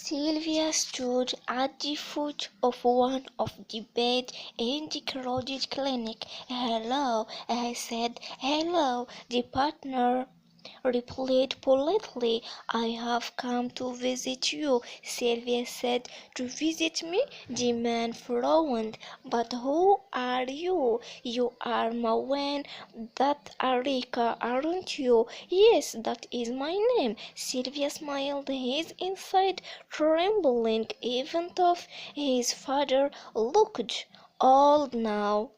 Sylvia stood at the foot of one of the beds in the crowded clinic. "Hello," I said. "Hello," the partner replied politely. "I have come to visit you," Sylvia said. "To visit me?" The man frowned. "But who are you? You are Mawen, that Arika, aren't you?" "Yes, that is my name." Sylvia smiled, his inside trembling, even though his father looked old now.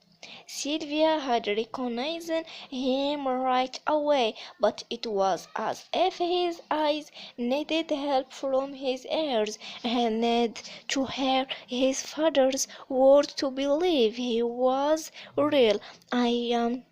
Sylvia had recognized him right away, but it was as if his eyes needed help from his ears. He needed to hear his father's word to believe he was real. "I am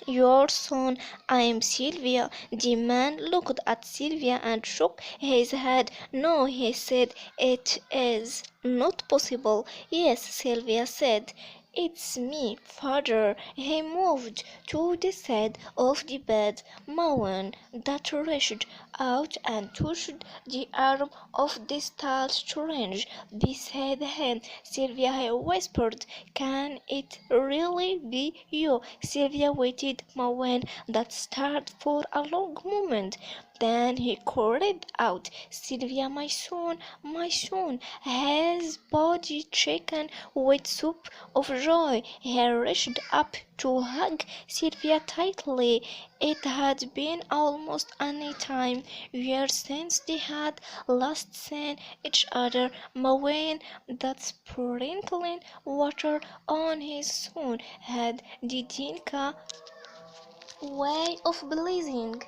your son, I am Sylvia." The man looked at Sylvia and shook his head. "No," he said, "it is not possible." "Yes," Sylvia said. "It's me, father." He moved to the side of the bed. Mawan, that reached out and touched the arm of this tall strange beside him. "Sylvia," he whispered, "can it really be you?" Sylvia waited. Mawan that stared for a long moment. Then he cried out, "Sylvia, my son, my son!" His body shaken with soup of joy. He reached up to hug Sylvia tightly. It had been almost any time, years since they had last seen each other. Mawen, that sprinkling water on his son, had the Dinka way of blazing.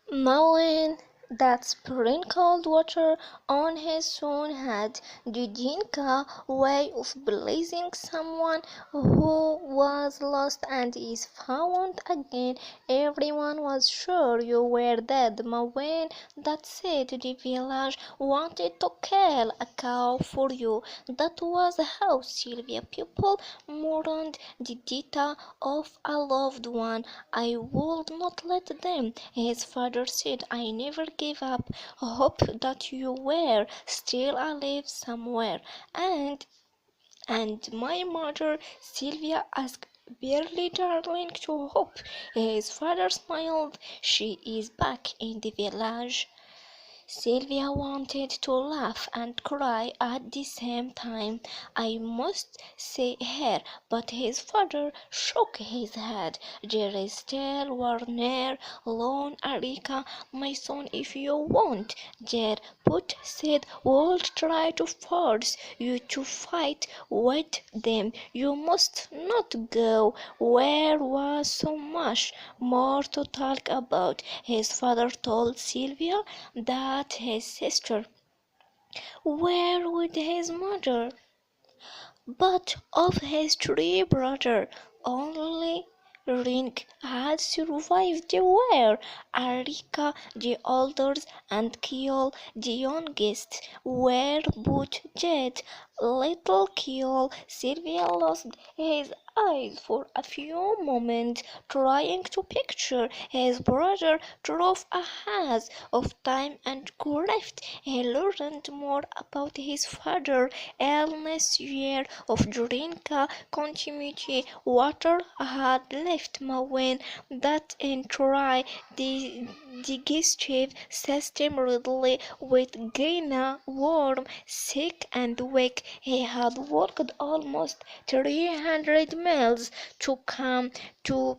Mawen, that sprinkled water on his son, had the Dinka way of blessing someone who was lost and is found again. Everyone was sure you were dead. Mawen, that said the village wanted to kill a cow for you. That was how Sylvia people mourned the death of a loved one. "I would not let them," his father said. "I never gave up hope that you were still alive somewhere." And my mother?" Sylvia asked, barely daring to hope. His father smiled. "She is back in the village." Sylvia wanted to laugh and cry at the same time. "I must see her," but his father shook his head. "There is still Warner, Lone Arika, my son, if you want there. But said would try to force you to fight with them. You must not go." There was so much more to talk about. His father told Sylvia that his sister were with his mother, but of his three brothers, only Ring had survived. They were Arika, the oldest, and Kiol, the youngest, were both dead. Little Kiol, Sylvia lost his eyes for a few moments, trying to picture his brother through a haze of time and grief. He learned more about his father's illness, year of drinking continuity. Water had left Mawen that in try the digestive system readily with Gaina warm, sick and weak. He had walked almost 300 miles to come to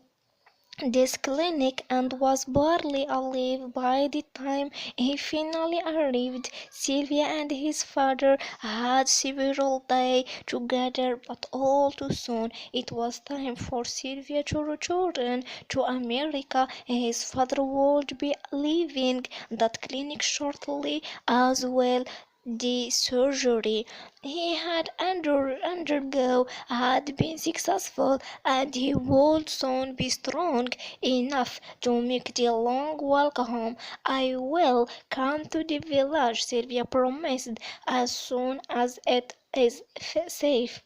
this clinic and was barely alive by the time he finally arrived. Sylvia and his father had several days together, but all too soon it was time for Sylvia to return to America. His father would be leaving that clinic shortly as well. The surgery he had undergo had been successful, and he would soon be strong enough to make the long walk home. "I will come to the village," Sylvia promised, "as soon as it is safe."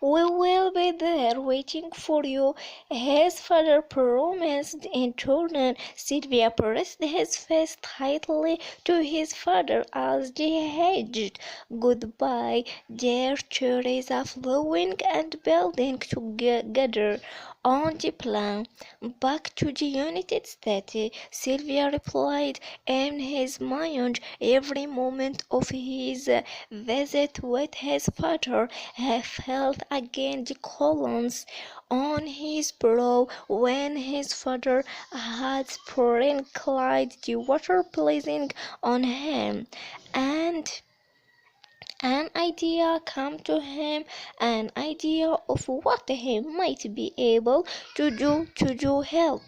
We will be there waiting for you, his father promised. In turn, Sylvia pressed his face tightly to his father as they hedged goodbye, their cherries flowing and building together on the plan. Back to the United States, Sylvia replied in his mind. Every moment of his visit with his father he felt again the columns on his brow when his father had sprinkled the water pleasing on him, and an idea came to him, an idea of what he might be able to help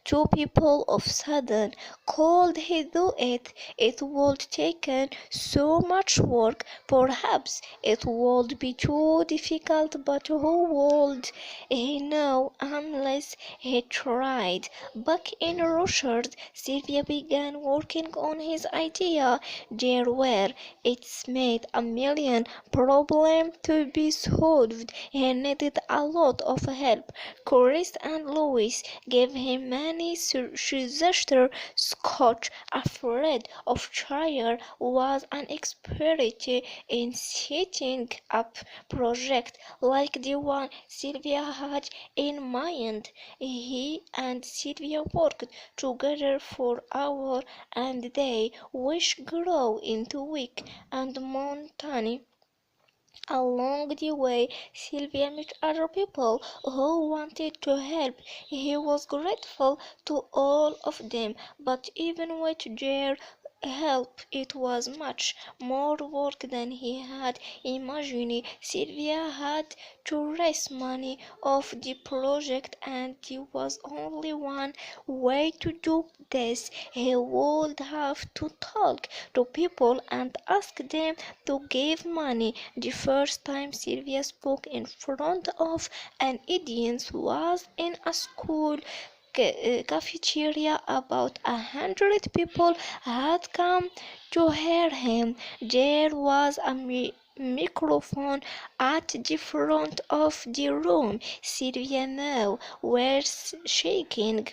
two people of sudden. Could he do it? It would take so much work. Perhaps it would be too difficult, but who would he know unless he tried? Back in Rochard, Sylvia began working on his idea. There were, it's made a million problems to be solved. He needed a lot of help. Chris and Louis gave him many suggestions. Scott, afraid of Shire, was an expert in setting up projects like the one Sylvia had in mind. He and Sylvia worked together for hours and day, which grew into week and monotony. Along the way, Sylvia met other people who wanted to help. He was grateful to all of them, but even with their help, it was much more work than he had imagined. Sylvia had to raise money of the project, and there was only one way to do this. He would have to talk to people and ask them to give money. The first time Sylvia spoke in front of an audience was in a school cafeteria. About 100 people had come to hear him. There was a microphone at the front of the room. Sylvia now was shaking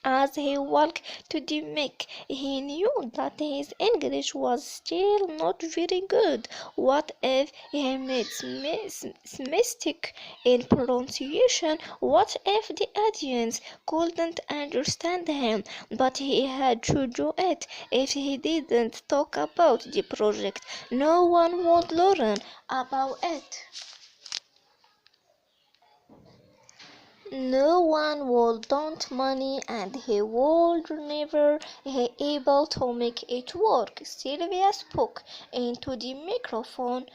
as he walked to the mic. He knew that his English was still not very good. What if he made mistake in pronunciation? What if the audience couldn't understand him? But he had to do it. If he didn't talk about the project, no one would learn about it. No one would want money, and he would never be able to make it work. Sylvia spoke into the microphone.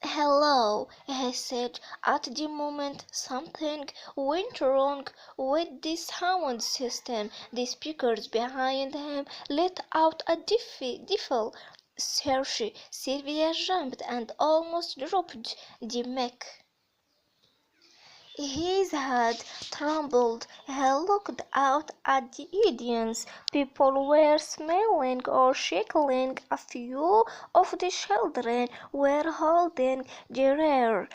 "Hello," he said. At the moment, something went wrong with the sound system. The speakers behind him let out a stifle search. Sylvia jumped and almost dropped the mic. His head trembled. He looked out at the audience. People were smiling or shaking. A few of the children were holding their hair.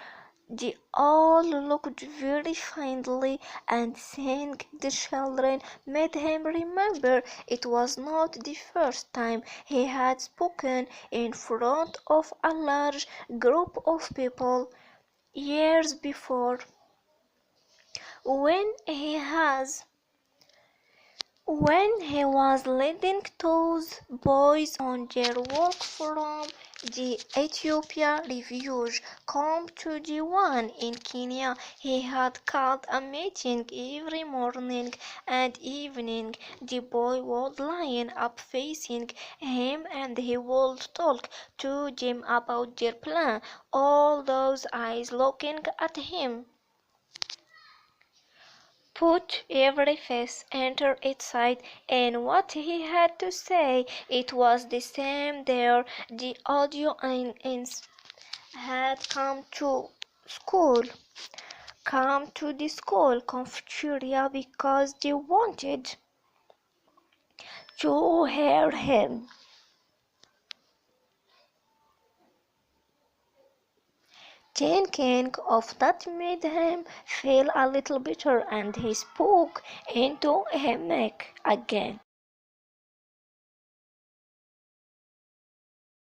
They all looked very friendly, and seeing the children made him remember it was not the first time he had spoken in front of a large group of people. Years before, when he was leading those boys on their walk from the Ethiopia refuge come to the one in Kenya, he had called a meeting every morning and evening. The boy would line up facing him, and he would talk to them about their plan, all those eyes looking at him. Put every face into its side in what he had to say. It was the same there. The audience had school, come to the school cafeteria because they wanted to hear him. Thinking of that made him feel a little better, and he spoke into a mic again.